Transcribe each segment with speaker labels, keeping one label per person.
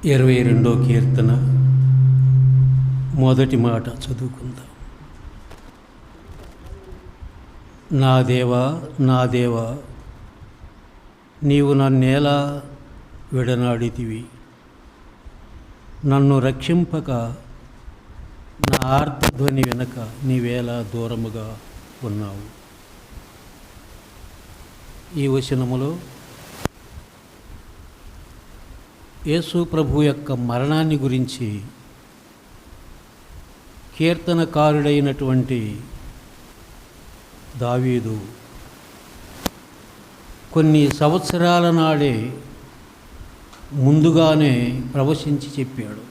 Speaker 1: 22వ కీర్తన మొదటి మాట చదువుకుందాం. నా దేవా, నా దేవా, నీవు నన్నేలా విడనాడితివి? నన్ను రక్షింపక నా ఆర్తధ్వని వెనక నీవేలా దూరముగా ఉన్నావు. ఈ వచనములో యేసు ప్రభు యొక్క మరణాన్ని గురించి కీర్తనకారుడైనటువంటి దావీదు కొన్ని సంవత్సరాల నాడే ముందుగానే ప్రవచించి చెప్పాడు.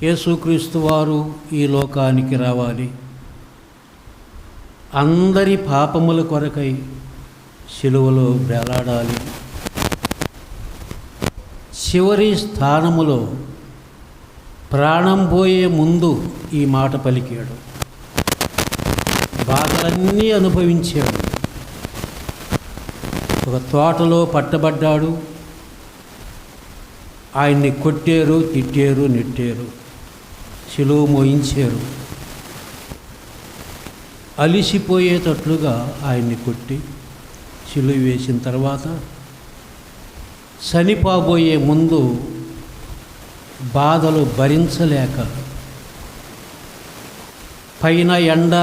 Speaker 1: యేసుక్రీస్తు వారు ఈ లోకానికి రావాలి, అందరి పాపముల కొరకై శిలువలో వేలాడాలి, చివరి స్థానములో ప్రాణం పోయే ముందు ఈ మాట పలికాడు. బాధలన్నీ అనుభవించాడు. ఒక తోటలో పట్టబడ్డాడు. ఆయన్ని కొట్టారు, తిట్టారు, నెట్టారు, శిలువ మోయించారు. అలిసిపోయేటట్లుగా ఆయన్ని కొట్టి శిలువ వేసిన తర్వాత చనిపోబోయే ముందు బాధలు భరించలేక పైన ఎండ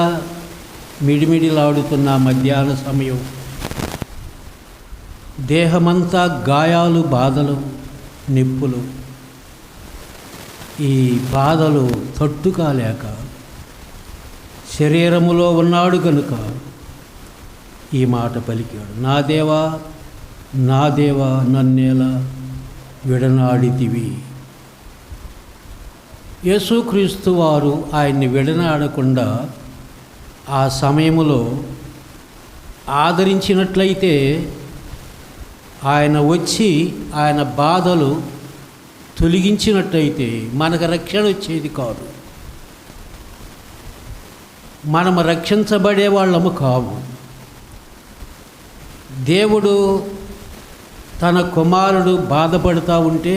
Speaker 1: మిడిమిడిలాడుతున్న మధ్యాహ్న సమయం, దేహమంతా గాయాలు, బాధలు, నిప్పులు, ఈ బాధలు తట్టుకోలేక శరీరములో ఉన్నాడు కనుక ఈ మాట పలికాడు. నా దేవా, నా దేవా, నన్నేలా విడనాడితివి? యేసుక్రీస్తు వారు ఆయన్ని విడనాడకుండా ఆ సమయములో ఆదరించినట్లయితే ఆయన వచ్చి ఆయన బాధలు తొలగించినట్లయితే మనకు రక్షణ వచ్చేది కాదు. మనము రక్షించబడే వాళ్ళము కావు. దేవుడు తన కుమారుడు బాధపడుతూ ఉంటే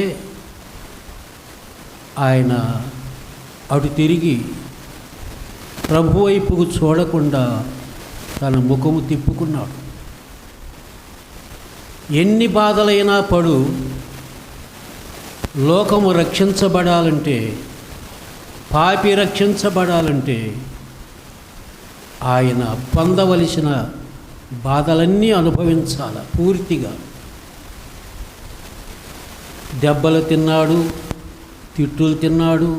Speaker 1: ఆయన అటు తిరిగి ప్రభు వైపుకు చూడకుండా తన ముఖము తిప్పుకున్నాడు. ఎన్ని బాధలైనా పడు, లోకము రక్షించబడాలంటే, పాపి రక్షించబడాలంటే ఆయన పొందవలసిన బాధలన్నీ అనుభవించాల పూర్తిగా. దెబ్బలు తిన్నాడు, తిట్టులు తిన్నాడు,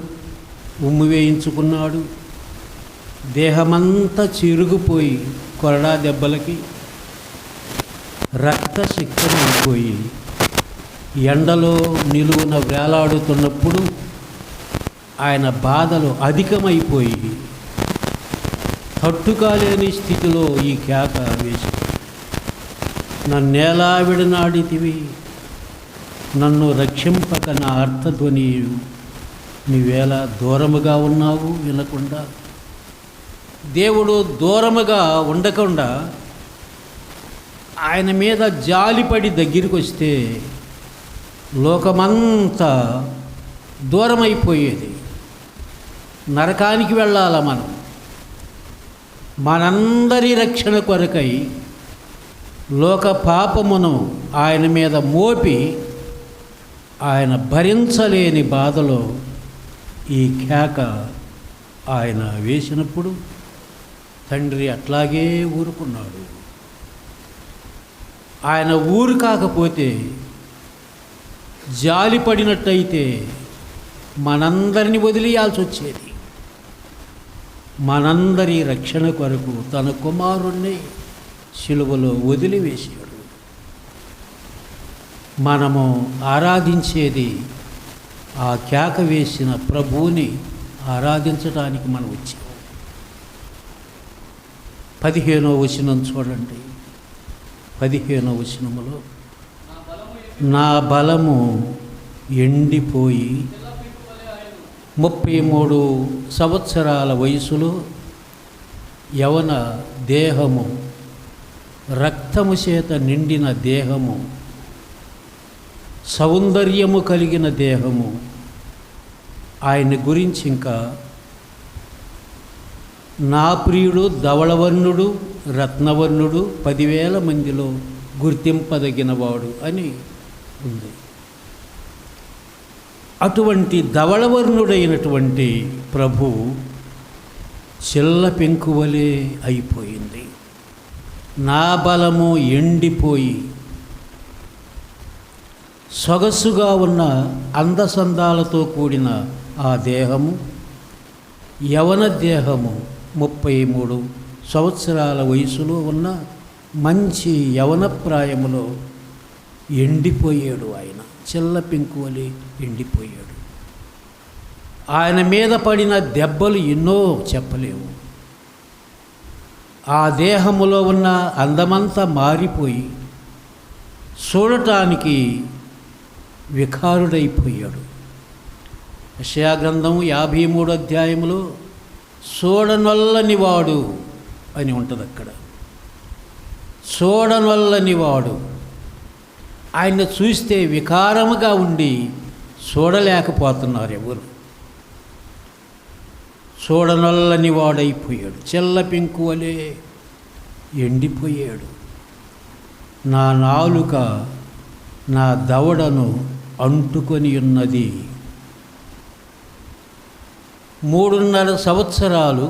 Speaker 1: ఉమ్ము వేయించుకున్నాడు, దేహమంతా చిరుగుపోయి కొరడా దెబ్బలకి రక్తశక్తి అయిపోయి ఎండలో నిలువున వేలాడుతున్నప్పుడు ఆయన బాధలు అధికమైపోయి తట్టుకాలేని స్థితిలో ఈ కేక వేసి, నన్నేలా విడనాడితివి? నన్ను రక్షింపక నా అర్థధ్వని నీవేలా దూరముగా ఉన్నావు వినకుండా? దేవుడు దూరముగా ఉండకుండా ఆయన మీద జాలిపడి దగ్గరికి వస్తే లోకమంతా దూరమైపోయేది. నరకానికి వెళ్ళాల మనం. మనందరి రక్షణ కొరకై లోక పాపమును ఆయన మీద మోపి ఆయన భరించలేని బాధలో ఈ కేక ఆయన వేసినప్పుడు తండ్రి అట్లాగే ఊరుకున్నాడు. ఆయన ఊరు కాకపోతే, జాలిపడినట్టయితే మనందరిని వదిలేయాల్సి వచ్చేది. మనందరి రక్షణ కొరకు తన కుమారుణ్ణి శిలువలో వదిలివేశాడు. మనము ఆరాధించేది ఆ కేక వేసిన ప్రభువుని ఆరాధించడానికి మనం వచ్చాము. 15వ వచనం చూడండి. 15వ వచనములో, నా బలము ఎండిపోయి 33 సంవత్సరాల వయసులో యవన దేహము, రక్తము చేత నిండిన దేహము సౌందర్యము కలిగిన దేహము. ఆయన గురించి ఇంకా నా ప్రియుడు ధవళవర్ణుడు రత్నవర్ణుడు 10,000 మందిలో గుర్తింపదగినవాడు అని ఉంది. అటువంటి ధవళవర్ణుడైనటువంటి ప్రభు చిల్ల పెంకువలే అయిపోయింది. నా బలము ఎండిపోయి సొగసుగా ఉన్న అందసందాలతో కూడిన ఆ దేహము, యవన దేహము, 33 సంవత్సరాల వయసులో ఉన్న మంచి యవన ప్రాయములో ఎండిపోయాడు. ఆయన చిల్ల పెంకువలే ఎండిపోయాడు. ఆయన మీద పడిన దెబ్బలు ఎన్నో చెప్పలేవు. ఆ దేహములో ఉన్న అందమంతా మారిపోయి చూడటానికి వికారుడైపోయాడు. యెషయా గ్రంథం 53 అధ్యాయములో చూడనొల్లని వాడు అని ఉంటుంది. అక్కడ చూడనొల్లని వాడు, ఆయన చూస్తే వికారముగా ఉండి చూడలేకపోతున్నారు ఎవరు. చూడనొల్లని వాడైపోయాడు, చెల్ల పెంకువలే ఎండిపోయాడు. నా నాలుక నా దవడను అంటుకొని ఉన్నది. 3.5 సంవత్సరాలు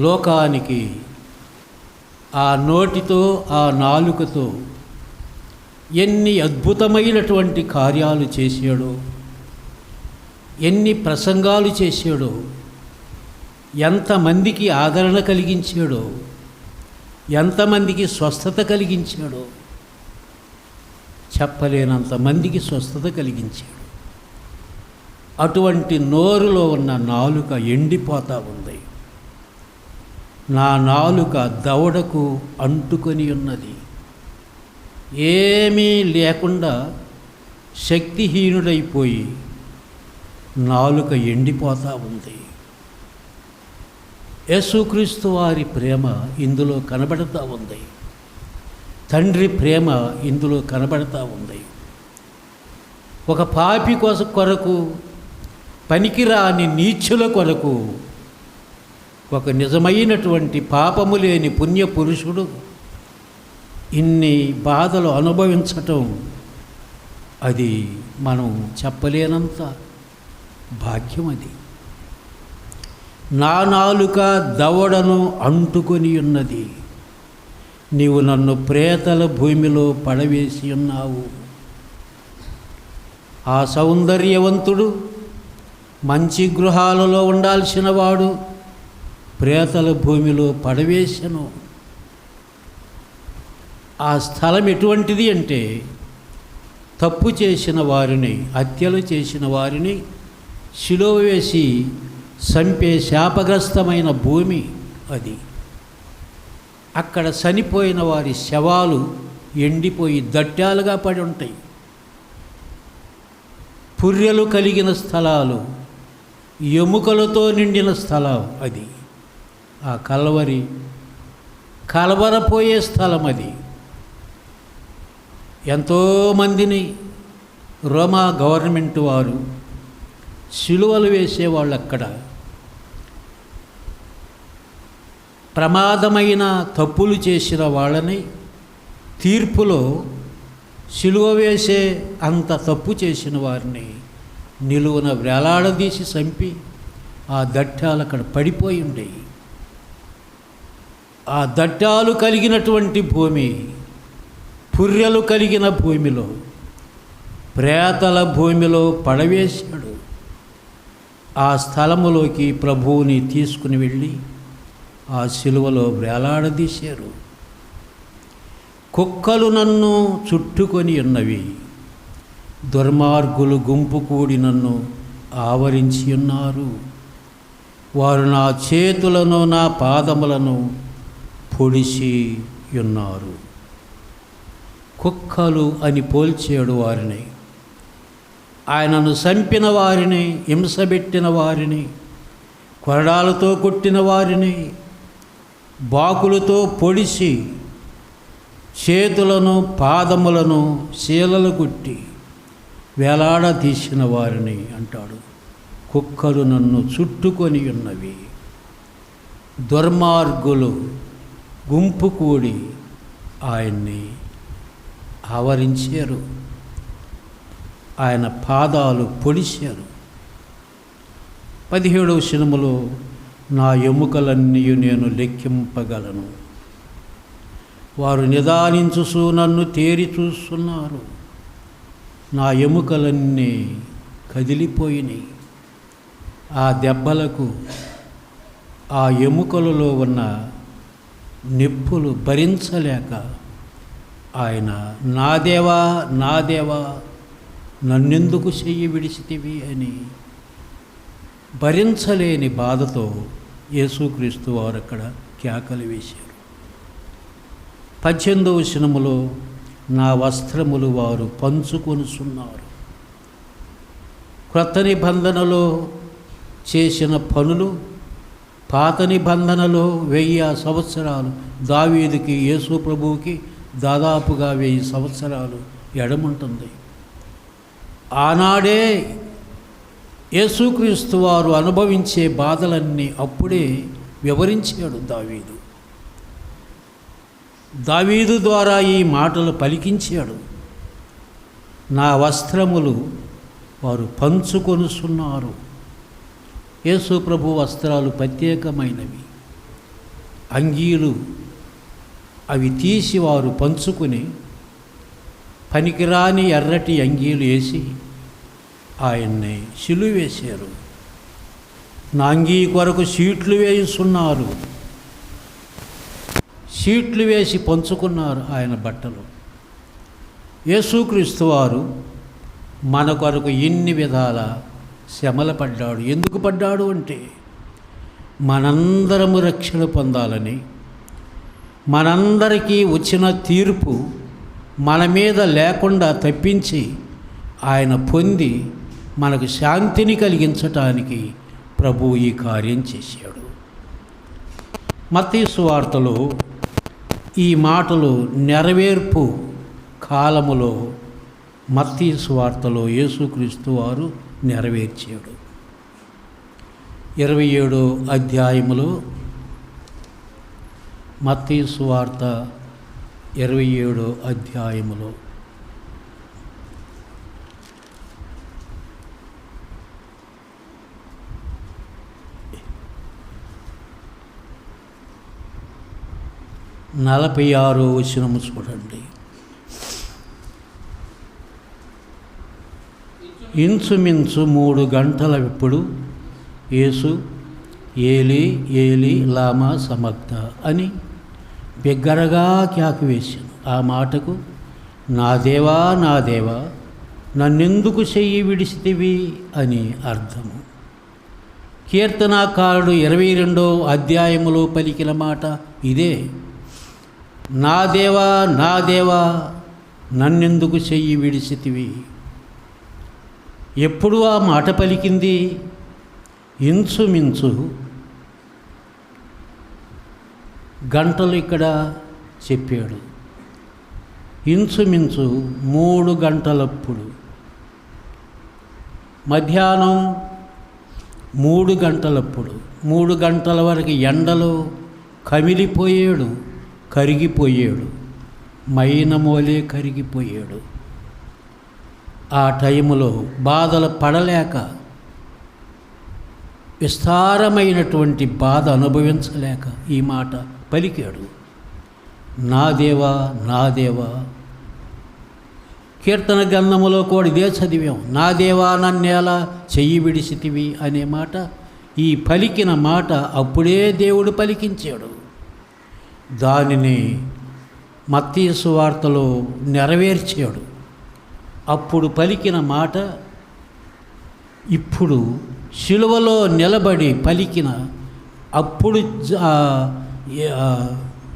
Speaker 1: లోకానికి ఆ నోటితో ఆ నాలుకతో ఎన్ని అద్భుతమైనటువంటి కార్యాలు చేశాడో, ఎన్ని ప్రసంగాలు చేశాడో, ఎంతమందికి ఆదరణ కలిగించాడో, ఎంతమందికి స్వస్థత కలిగించాడో, చెప్పలేనంత మందికి స్వస్థత కలిగించాడు. అటువంటి నోరులో ఉన్న నాలుక ఎండిపోతూ ఉంది. నా నాలుక దవడకు అంటుకొని ఉన్నది. ఏమీ లేకుండా శక్తిహీనుడైపోయి నాలుక ఎండిపోతూ ఉంది. యేసుక్రీస్తు వారి ప్రేమ ఇందులో కనబడుతూ ఉంది. తండ్రి ప్రేమ ఇందులో కనబడుతూ ఉంది. ఒక పాపి కొరకు, పనికిరాని నీచుల కొరకు ఒక నిజమైనటువంటి పాపము లేని పుణ్య పురుషుడు ఇన్ని బాధలు అనుభవించటం, అది మనం చెప్పలేనంత భాగ్యం. అది నా నాలుక దవడను అంటుకొని ఉన్నది. నీవు నన్ను ప్రేతల భూమిలో పడవేసి ఉన్నావు. ఆ సౌందర్యవంతుడు, మంచి గృహాలలో ఉండాల్సిన వాడు ప్రేతల భూమిలో పడవేశను. ఆ స్థలం ఎటువంటిది అంటే, తప్పు చేసిన వారిని, హత్యలు చేసిన వారిని శిలువ వేసి చంపే శాపగ్రస్తమైన భూమి అది. అక్కడ చనిపోయిన వారి శవాలు ఎండిపోయి దట్టాలుగా పడి ఉంటాయి. పుర్రెలు కలిగిన స్థలాలు, ఎముకలతో నిండిన స్థలం అది. ఆ కల్వరి కలవరపోయే స్థలం అది. ఎంతోమందిని రోమా గవర్నమెంట్ వారు శిలువలు వేసేవాళ్ళు. అక్కడ ప్రమాదమైన తప్పులు చేసిన వాళ్ళని తీర్పులో శిలువ వేసే అంత తప్పు చేసిన వారిని నిలువున వేలాడదీసి చంపి ఆ దట్టాలు అక్కడ పడిపోయి ఉండేవి. ఆ దట్టాలు కలిగినటువంటి భూమి, పుర్రెలు కలిగిన భూమిలో, ప్రేతల భూమిలో పడవేశాడు. ఆ స్థలములోకి ప్రభువుని తీసుకుని వెళ్ళి ఆ శిలువలో వేలాడదీశారు. కుక్కలు నన్ను చుట్టుకొని ఉన్నవి, దుర్మార్గులు గుంపు కూడి నన్ను ఆవరించి ఉన్నారు. వారు నా చేతులను నా పాదములను పొడిచి ఉన్నారు. కుక్కలు అని పోల్చాడు వారిని. ఆయనను చంపిన వారిని, హింసబెట్టిన వారిని, కొరడాలతో కొట్టిన వారిని, బాకులతో పొడిచి చేతులను పాదములను శీలలు గుట్టి వేలాడదీసిన వారిని అంటాడు. కుక్కలు నన్ను చుట్టుకొని ఉన్నవి. దుర్మార్గులు గుంపు కూడి ఆయన్ని ఆవరించారు. ఆయన పాదాలు పొడిచారు. 17వ వచనములో నా ఎముకలన్నీ నేను లెక్కింపగలను. వారు నిదానించుచు నన్ను తేరి చూస్తున్నారు. నా ఎముకలన్నీ కదిలిపోయినాయి. ఆ దెబ్బలకు ఆ ఎముకలలో ఉన్న నొప్పులు భరించలేక ఆయన నా దేవా నా దేవా నన్నెందుకు చెయ్యి విడిచితివి అని భరించలేని బాధతో యేసుక్రీస్తు వారు అక్కడ కేకలు వేశారు. 18వ వచనములో నా వస్త్రములు వారు పంచుకొనుచున్నారు. క్రొత్త నిబంధనలో చేసిన పనులు పాత నిబంధనలో 1000 సంవత్సరాలు, దావీదుకి యేసు ప్రభువుకి దాదాపుగా 1000 సంవత్సరాలు ఎడముంటుంది. ఆనాడే యేసుక్రీస్తు వారు అనుభవించే బాధలన్నీ అప్పుడే వివరించాడు దావీదు. దావీదు ద్వారా ఈ మాటలు పలికించాడు. నా వస్త్రములు వారు పంచుకొనుచున్నారు. యేసు ప్రభు వస్త్రాలు ప్రత్యేకమైనవి. అంగీలు అవి తీసి వారు పంచుకుని పనికిరాని ఎర్రటి అంగీలు వేసి ఆయన్ని సిలువ వేశారు. నా అంగీ కొరకు షీట్లు వేస్తున్నారు. షీట్లు వేసి పంచుకున్నారు ఆయన బట్టలు. యేసుక్రీస్తు వారు మన కొరకు ఎన్ని విధాల శ్రమలు పడ్డాడు. ఎందుకు పడ్డాడు అంటే మనందరము రక్షణ పొందాలని, మనందరికీ వచ్చిన తీర్పు మన మీద లేకుండా తప్పించి ఆయన పొంది మనకు శాంతిని కలిగించటానికి ప్రభువు ఈ కార్యం చేశాడు. మత్తయి సువార్తలో ఈ మాటలు నెరవేర్పు కాలములో మత్తయి సువార్తలో యేసుక్రీస్తు వారు నెరవేర్చాడు. 27వ అధ్యాయములో మత్తయి సువార్త 27వ అధ్యాయములో నలభై 46వ వచనము చూడండి. ఇంచుమించు 3 గంటలప్పుడు యేసు ఏలీ ఏలీ లామా సమక్త అని బిగ్గరగా కేక వేశాను. ఆ మాటకు నా దేవా నా దేవా నన్నెందుకు చెయ్యి విడిచితివి అని అర్థము. కీర్తనాకారుడు 22వ అధ్యాయములో పలికిన మాట ఇదే. నా దేవా నా దేవా నన్నెందుకు చెయ్యి విడిచితివి. ఎప్పుడు ఆ మాట పలికింది? ఇంచుమించు గంటలు ఇక్కడ చెప్పాడు. ఇంచుమించు 3 గంటలప్పుడు, మధ్యాహ్నం 3 గంటలప్పుడు, 3 గంటల వరకు ఎండలో కమిలిపోయాడు, కరిగిపోయాడు, మైనమోలే కరిగిపోయాడు. ఆ టైములో బాధలు పడలేక, విస్తారమైనటువంటి బాధ అనుభవించలేక ఈ మాట పలికాడు. నా దేవా నా దేవా. కీర్తన గ్రంథములో కూడా ఇదే చదివాం. నా దేవా నన్నేలా చెయ్యి విడిచితివి అనే మాట, ఈ పలికిన మాట అప్పుడే దేవుడు పలికించాడు. దానిని మత్తయి సువార్తలో నెరవేర్చాడు. అప్పుడు పలికిన మాట ఇప్పుడు శిలువలో నిలబడి పలికిన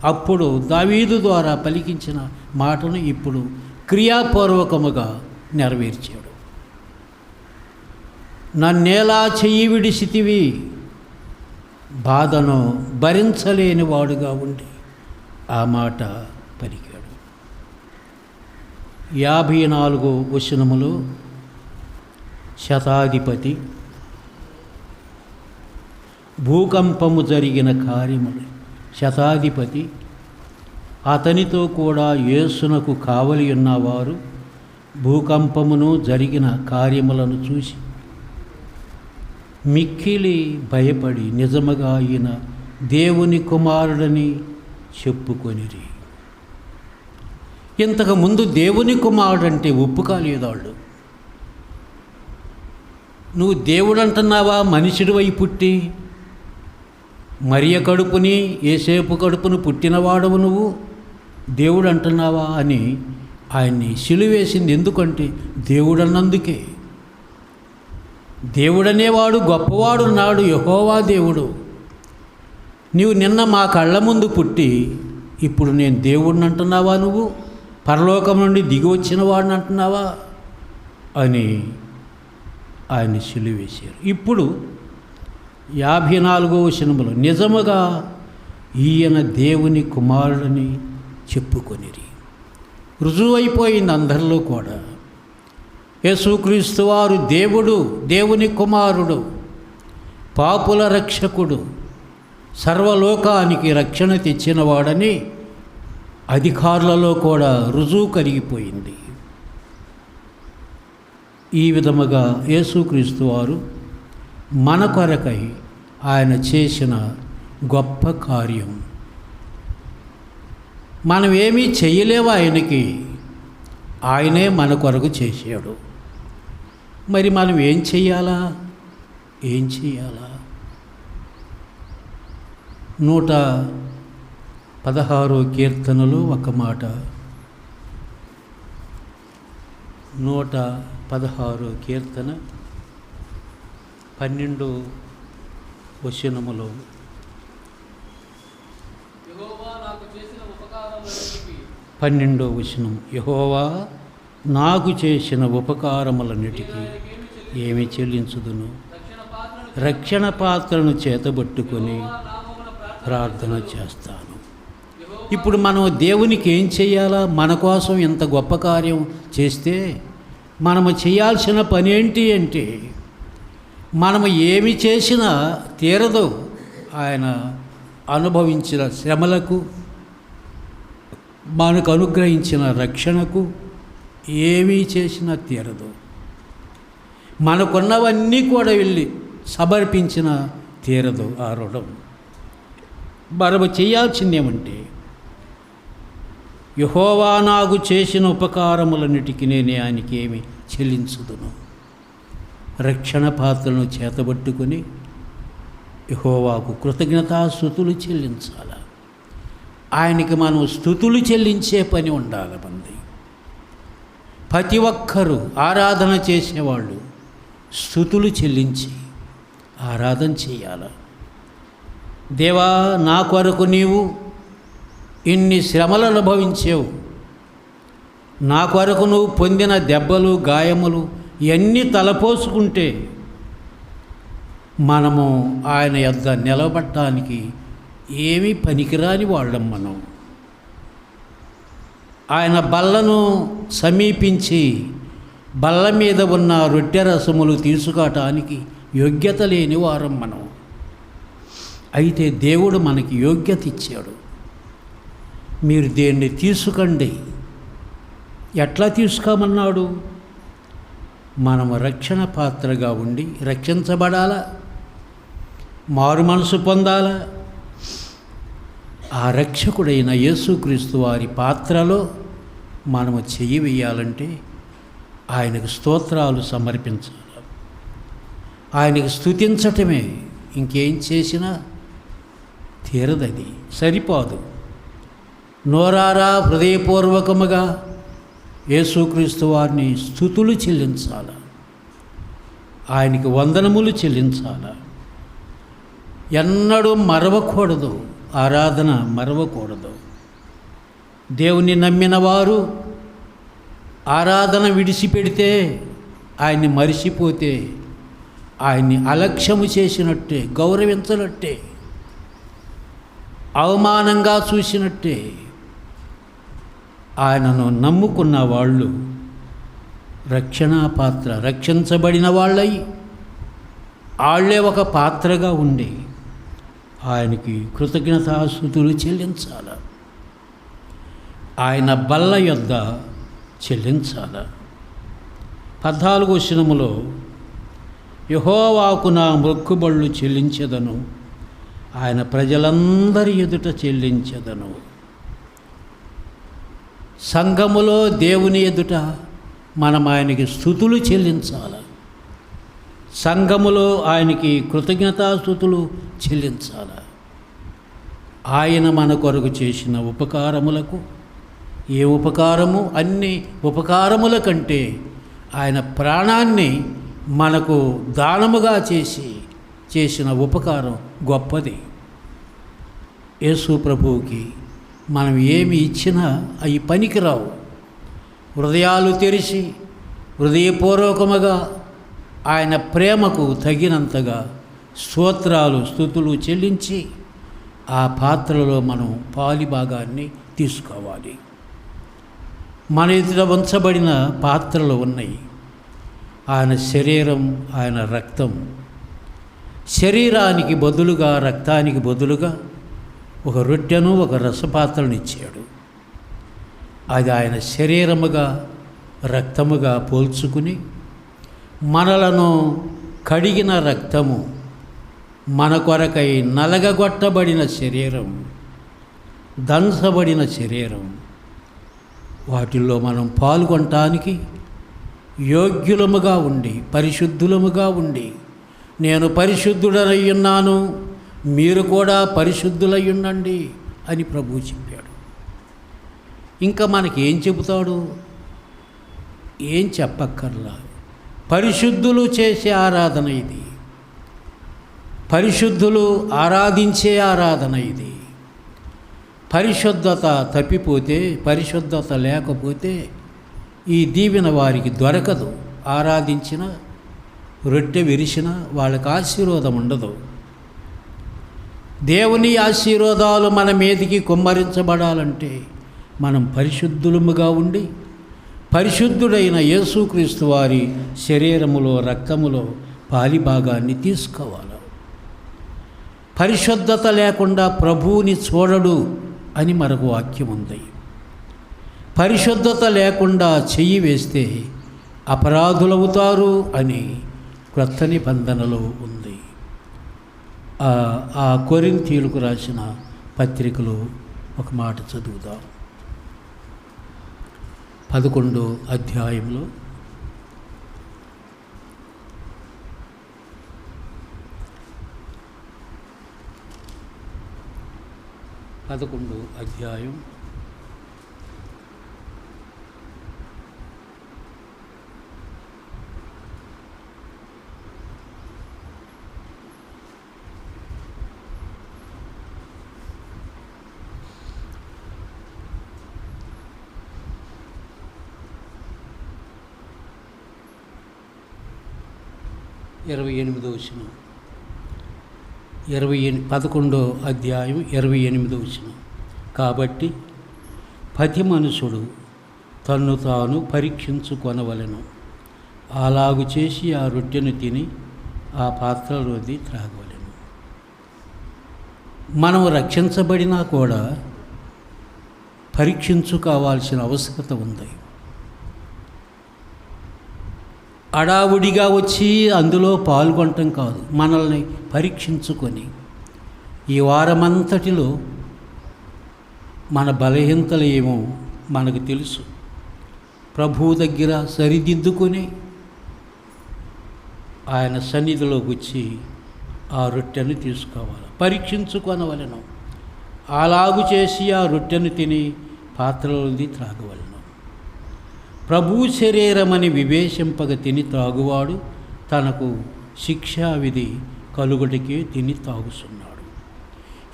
Speaker 1: అప్పుడు దావీదు ద్వారా పలికించిన మాటను ఇప్పుడు క్రియాపూర్వకముగా నెరవేర్చాడు. నన్నేలా చెయ్యి విడిచితివి. బాధను భరించలేని వాడుగా ఉండి ఆ మాట పలికాడు. 54 వచనములో శతాధిపతి భూకంపము జరిగిన కార్యములు, శతాధిపతి అతనితో కూడా యేసునకు కావలి ఉన్నవారు భూకంపమును జరిగిన కార్యములను చూసి మిక్కిలి భయపడి నిజముగా ఈయన దేవుని కుమారుడని చెప్పుకొనిరి. ఇంతకుముందు దేవుని కుమారుడంటే ఒప్పు కాలేదు వాళ్ళు. నువ్వు దేవుడు అంటున్నావా? మనుషుడి వై పుట్టి మరియ కడుపుని యేసేపు కడుపును పుట్టినవాడవు నువ్వు దేవుడు అంటున్నావా అని ఆయన్ని సిలువేసింది. ఎందుకంటే దేవుడన్నందుకే. దేవుడనేవాడు గొప్పవాడున్నాడు, యెహోవా దేవుడు. నీవు నిన్న మా కళ్ళ ముందు పుట్టి ఇప్పుడు నేను దేవుడిని అంటున్నావా? నువ్వు పరలోకం నుండి దిగి వచ్చిన వాడిని అంటున్నావా అని ఆయన్ని సిలువేశారు. ఇప్పుడు 54వ వచనములో నిజముగా ఈయన దేవుని కుమారుడని చెప్పుకొనిరి. రుజువైపోయింది అందరిలో కూడా. యేసుక్రీస్తు వారు దేవుడు, దేవుని కుమారుడు, పాపుల రక్షకుడు, సర్వలోకానికి రక్షణ తెచ్చినవాడని అధికారులలో కూడా రుజువు కలిగిపోయింది. ఈ విధముగా యేసుక్రీస్తు వారు మన కొరకై ఆయన చేసిన గొప్ప కార్యం. మనం ఏమీ చేయలేము ఆయనకి, ఆయనే మన కొరకు చేశాడు. మరి మనం ఏం చెయ్యాలా? 116వ కీర్తనలో ఒక మాట, 116వ కీర్తన 12వ వచనములో యెహోవా నాకు చేసిన ఉపకారములన్నిటికీ ఏమి చెల్లించుదును? రక్షణ పాత్రను చేతబట్టుకొని ప్రార్థన చేస్తాను. ఇప్పుడు మనం దేవునికి ఏం చేయాలా? మన కోసం ఇంత గొప్ప కార్యం చేస్తే మనము చేయాల్సిన పని ఏంటి అంటే, మనము ఏమి చేసినా తీరదు. ఆయన అనుభవించిన శ్రమలకు, మనకు అనుగ్రహించిన రక్షణకు ఏమీ చేసినా తీరదు. మనకున్నవన్నీ కూడా వెళ్ళి సమర్పించిన తీరదు ఆ రుణం. మనము చేయాల్సిందేమంటే, యెహోవా నాకు చేసిన ఉపకారములన్నిటికీ నేనే ఆయనకి ఏమి చెల్లించుదును? రక్షణ పాత్రను చేతబట్టుకొని యెహోవాకు కృతజ్ఞతాస్తుతులు చెల్లించాలి. ఆయనకి మనం స్తుతులు చెల్లించే పని ఉండాలి మనది. ప్రతి ఒక్కరూ ఆరాధన చేసేవాళ్ళు స్తుతులు చెల్లించి ఆరాధన చేయాలి. దేవా, నా కొరకు నీవు ఇన్ని శ్రమలు అనుభవించావు, నా కొరకు నువ్వు పొందిన దెబ్బలు, గాయములు ఇవన్నీ తలపోసుకుంటే మనము ఆయన యొద్ద నిలబడటానికి ఏమీ పనికిరాని వాళ్ళం మనం. ఆయన బల్లను సమీపించి బల్ల మీద ఉన్న రొట్టె రసములు తీసుకోవటానికి యోగ్యత లేని వారం మనం. అయితే దేవుడు మనకి యోగ్యత ఇచ్చాడు. మీరు దేన్ని తీసుకోండి. ఎట్లా తీసుకోమన్నాడు? మనము రక్షణ పాత్రగా ఉండి రక్షించబడాలా, మారు మనసు పొందాలా. ఆ రక్షకుడైన యేసుక్రీస్తు వారి పాత్రలో మనము చెయ్యి వేయాలంటే ఆయనకు స్తోత్రాలు సమర్పించాలి. ఆయనకు స్తుతించటమే, ఇంకేం చేసినా తీరదది, సరిపోదు. నోరారా హృదయపూర్వకముగా యేసుక్రీస్తు వారిని స్తుతులు చెల్లించాలి, ఆయనకి వందనములు చెల్లించాలి. ఎన్నడూ మరవకూడదు, ఆరాధన మరవకూడదు. దేవుని నమ్మిన వారు ఆరాధన విడిచిపెడితే, ఆయన్ని మరిచిపోతే ఆయన్ని అలక్ష్యము చేసినట్టే, గౌరవించనట్టే, అవమానంగా చూసినట్టే. ఆయనను నమ్ముకున్న వాళ్ళు రక్షణా పాత్ర, రక్షించబడిన వాళ్ళై వాళ్ళే ఒక పాత్రగా ఉండి ఆయనకి కృతజ్ఞతాస్తుతులు చెల్లించాల. ఆయన బల్ల యొద్ద చెల్లించాల. 14వ వచనములో యెహోవాకు నా మొక్కుబళ్ళు చెల్లించెదను, ఆయన ప్రజలందరి ఎదుట చెల్లించెదను. సంఘములో దేవుని ఎదుట మనం ఆయనకి స్తుతులు చెల్లించాలి. సంఘములో ఆయనకి కృతజ్ఞతాస్తుతులు చెల్లించాలి. ఆయన మన కొరకు చేసిన ఉపకారములకు, ఏ ఉపకారము, అన్ని ఉపకారముల కంటే ఆయన ప్రాణాన్ని మనకు దానముగా చేసిన ఉపకారం గొప్పది. యేసు ప్రభువుకి మనం ఏమి ఇచ్చినా అవి పనికిరావు. హృదయాలు తెరిచి హృదయపూర్వకముగా ఆయన ప్రేమకు తగినంతగా స్తోత్రాలు, స్తుతులు చెల్లించి ఆ పాత్రలో మనం పాలిభాగాన్ని తీసుకోవాలి. మన ఎదుట ఉంచబడిన పాత్రలు ఉన్నాయి. ఆయన శరీరం, ఆయన రక్తం. శరీరానికి బదులుగా, రక్తానికి బదులుగా ఒక రొట్టెను, ఒక రసపాత్రను ఇచ్చాడు. అది ఆయన శరీరముగా, రక్తముగా పోల్చుకుని మనలను కడిగిన రక్తము, మన కొరకై నలగగొట్టబడిన శరీరం, దంచబడిన శరీరం, వాటిల్లో మనం పాల్గొనటానికి యోగ్యులముగా ఉండి, పరిశుద్ధులముగా ఉండి, నేను పరిశుద్ధుడనై ఉన్నాను, మీరు కూడా పరిశుద్ధులై ఉండండి అని ప్రభువు చెప్పాడు. ఇంకా మనకి ఏం చెబుతాడు? ఏం చెప్పక్కర్లా. పరిశుద్ధులు చేసే ఆరాధన ఇది, పరిశుద్ధులు ఆరాధించే ఆరాధన ఇది. పరిశుద్ధత తప్పిపోతే, పరిశుద్ధత లేకపోతే ఈ దీవెన వారికి దొరకదు. ఆరాధించిన, రొట్టె విరిచిన వాళ్ళకి ఆశీర్వాదం ఉండదు. దేవుని ఆశీర్వాదాలు మన మీదికి కుమ్మరించబడాలంటే మనం పరిశుద్ధులముగా ఉండి, పరిశుద్ధుడైన యేసుక్రీస్తు వారి శరీరములో, రక్తములో పాలిభాగాన్ని తీసుకోవాలి. పరిశుద్ధత లేకుండా ప్రభువుని చూడడు అని మనకు వాక్యం ఉంది. పరిశుద్ధత లేకుండా చెయ్యి వేస్తే అపరాధులవుతారు అని క్రొత్త నిబంధనలో ఉంది. ఆ కొరింథీయులకు రాసిన పత్రికలో ఒక మాట చదువుదాం. 11వ అధ్యాయంలో 11వ అధ్యాయం 28వ వచనం. 11వ అధ్యాయం 28వ వచనం. కాబట్టి ప్రతి మనుషుడు తన్ను తాను పరీక్షించుకొనవలెను, అలాగు చేసి ఆ రొట్టెను తిని ఆ పాత్రలోది త్రాగవలెను. మనం రక్షించబడినా కూడా పరీక్షించుకోవాల్సిన అవసరత ఉంది. అడావుడిగా వచ్చి అందులో పాల్గొనటం కాదు, మనల్ని పరీక్షించుకొని ఈ వారమంతటిలో మన బలహీనతలు ఏమో మనకు తెలుసు. ప్రభువు దగ్గర సరిదిద్దుకొని ఆయన సన్నిధిలోకి వచ్చి ఆ రొట్టెను తీసుకోవాలి, పరీక్షించుకొనవలెను. అలాగు చేసి ఆ రొట్టెను తిని పాత్రలోది త్రాగవలెను. ప్రభు శరీరమని వివేశింపగ తిని త్రాగువాడు తనకు శిక్షావిధి కలుగుటకే తిని తాగుతున్నాడు.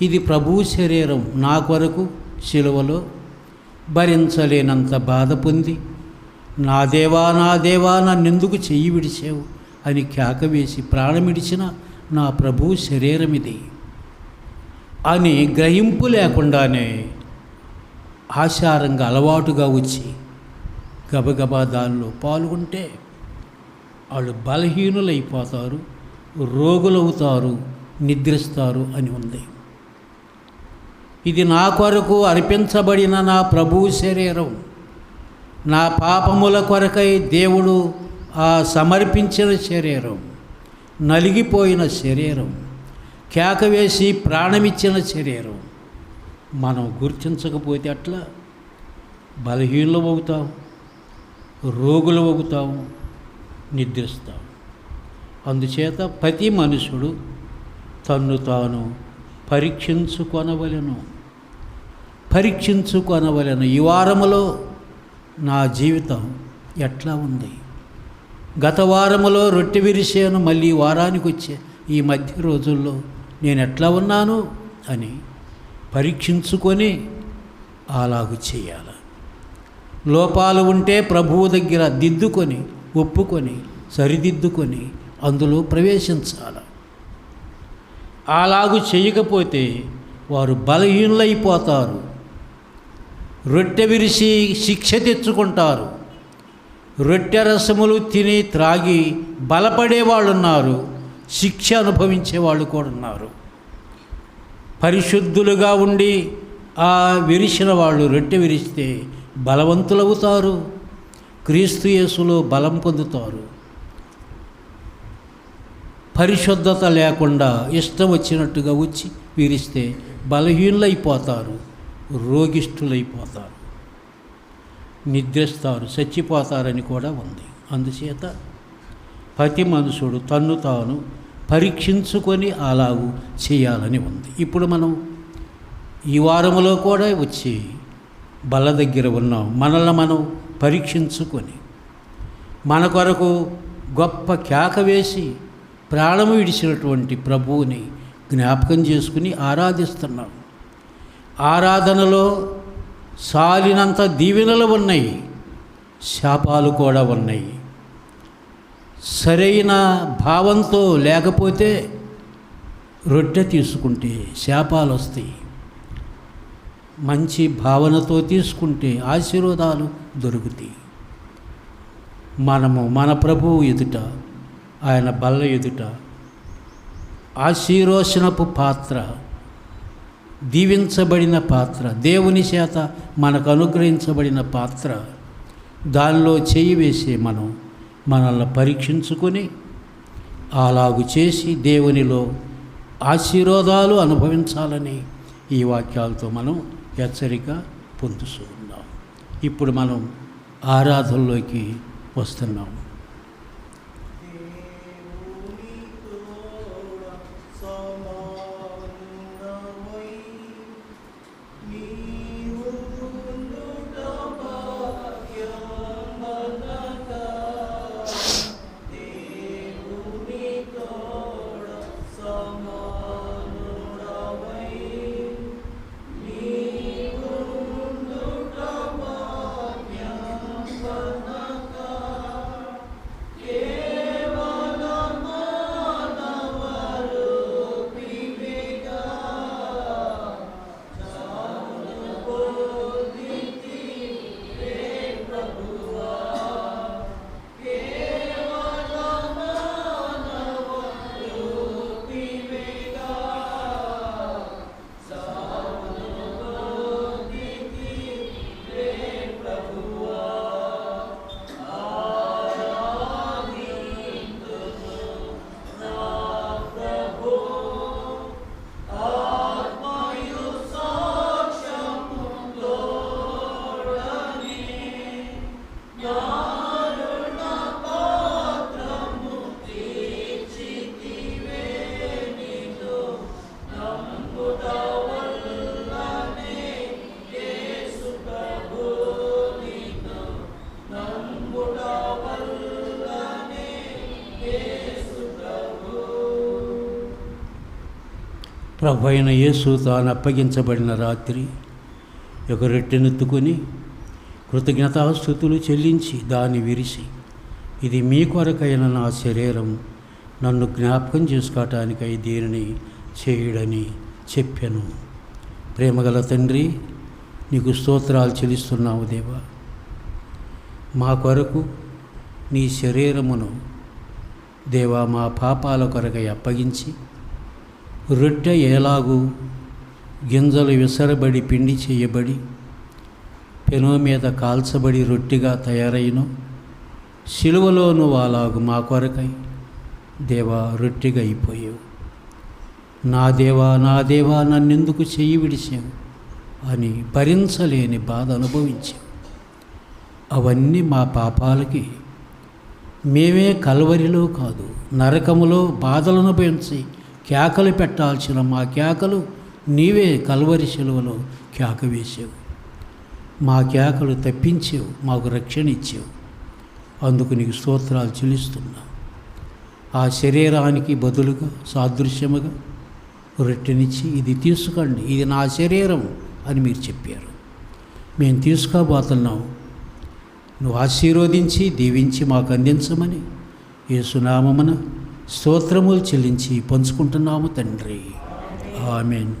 Speaker 1: ఇది ప్రభు శరీరం నా కొరకు శిలువలో భరించలేనంత బాధ పొంది, నా దేవా నా దేవా నన్నెందుకు చెయ్యి విడిచావు అని కేక వేసి ప్రాణమిడిచిన నా ప్రభు శరీరం ఇది అని గ్రహింపు లేకుండానే ఆచారంగా అలవాటుగా వచ్చి గబగబా దానిలో పాల్గొంటే వాళ్ళు బలహీనులైపోతారు, రోగులవుతారు, నిద్రిస్తారు అని ఉంది. ఇది నా కొరకు అర్పించబడిన నా ప్రభువు శరీరం, నా పాపముల కొరకై దేవుడు సమర్పించిన శరీరం, నలిగిపోయిన శరీరం, కేకవేసి ప్రాణమిచ్చిన శరీరం. మనం గుర్తించకపోతే అట్లా బలహీనలు అవుతాం, రోగులు అవుతాం, నిద్రిస్తాం. అందుచేత ప్రతి మనుషుడు తన్ను తాను పరీక్షించుకొనవలెను. ఈ వారములో నా జీవితం ఎట్లా ఉంది? గత వారములో రొట్టె విరిసాను, మళ్ళీ వారానికి వచ్చే ఈ మధ్య రోజుల్లో నేను ఎట్లా ఉన్నాను అని పరీక్షించుకొని అలాగు చేయాలి. లోపాలు ఉంటే ప్రభువు దగ్గర దిద్దుకొని, ఒప్పుకొని, సరిదిద్దుకొని అందులో ప్రవేశించాలి. అలాగు చేయకపోతే వారు బలహీనులైపోతారు, రొట్టె విరిసి శిక్ష తెచ్చుకుంటారు. రొట్టె రసములు తిని త్రాగి బలపడేవాళ్ళు ఉన్నారు, శిక్ష అనుభవించే వాళ్ళు కూడా ఉన్నారు. పరిశుద్ధులుగా ఉండి విరిసిన వాళ్ళు రొట్టె విరిస్తే బలవంతులవుతారు, క్రీస్తు యేసులో బలం పొందుతారు. పరిశుద్ధత లేకుండా ఇష్టం వచ్చినట్టుగా వచ్చి విరిస్తే బలహీనులైపోతారు, రోగిష్ఠులైపోతారు, నిద్రిస్తారు, చచ్చిపోతారని కూడా ఉంది. అందుచేత ప్రతి మనుషుడు తన్ను తాను పరీక్షించుకొని అలాగూ చేయాలని ఉంది. ఇప్పుడు మనం ఈ వారములో కూడా వచ్చి బల్ల దగ్గర ఉన్నాం. మనల్ని మనం పరీక్షించుకొని మన కొరకు గొప్ప కేక వేసి ప్రాణము విడిచినటువంటి ప్రభువుని జ్ఞాపకం చేసుకుని ఆరాధిస్తున్నాం. ఆరాధనలో సాలినంత దీవెనలు ఉన్నాయి, శాపాలు కూడా ఉన్నాయి. సరైన భావంతో లేకపోతే రొట్టె తీసుకుంటే శాపాలు వస్తాయి, మంచి భావనతో తీసుకుంటే ఆశీర్వాదాలు దొరుకుతాయి. మనము మన ప్రభువు ఎదుట, ఆయన బల్ల ఎదుట ఆశీర్వచనపు పాత్ర, దీవించబడిన పాత్ర, దేవుని చేత మనకు అనుగ్రహించబడిన పాత్ర, దానిలో చేయి వేసే మనం మనల్ని పరీక్షించుకొని అలాగు చేసి దేవునిలో ఆశీర్వాదాలు అనుభవించాలని ఈ వాక్యాలతో మనం హెచ్చరిక పొందుతూ ఉన్నాం. ఇప్పుడు మనం ఆరాధనలోకి వస్తున్నాం. ప్రభు అయిన యేసు తాను అప్పగించబడిన రాత్రి ఒక రొట్టెనెత్తుకొని కృతజ్ఞతాస్తుతులు చెల్లించి దాన్ని విరిసి, ఇది మీ కొరకైన నా శరీరం, నన్ను జ్ఞాపకం చేసుకోవటానికై దీనిని చేయుడని చెప్పెను. ప్రేమగల తండ్రి, నీకు స్తోత్రాలు చెల్లిస్తున్నాము దేవా. మా కొరకు నీ శరీరమును దేవా మా పాపాల కొరకై అప్పగించి, రొట్టె ఎలాగూ గింజలు విసరబడి పిండి చేయబడి పెను మీద కాల్చబడి రొట్టెగా తయారైన సిలువలోను అలాగు మా కొరకై దేవా రొట్టెగా అయిపోయావు. నా దేవా నన్నెందుకు చెయ్యి విడిచావు అని భరించలేని బాధ అనుభవించావు. అవన్నీ మా పాపాలకి మేమే కల్వరిలో కాదు నరకములో బాధలను పెంచి కేకలు పెట్టాల్సిన మా కేకలు నీవే కల్వరి శిలువలో కేక వేసావు. మా కేకలు తప్పించావు, మాకు రక్షణ ఇచ్చావు. అందుకు నీకు స్తోత్రాలు చెల్లిస్తున్నా. ఆ శరీరానికి బదులుగా సాదృశ్యముగా రొట్టెనిచ్చి ఇది తీసుకోండి, ఇది నా శరీరం అని మీరు చెప్పారు. మేము తీసుకోబోతున్నాం. నువ్వు ఆశీర్వదించి దీవించి మాకు అందించమని యేసునామమున స్తోత్రములు చెల్లించి పంచుకుంటున్నాము తండ్రి. ఆమేన్.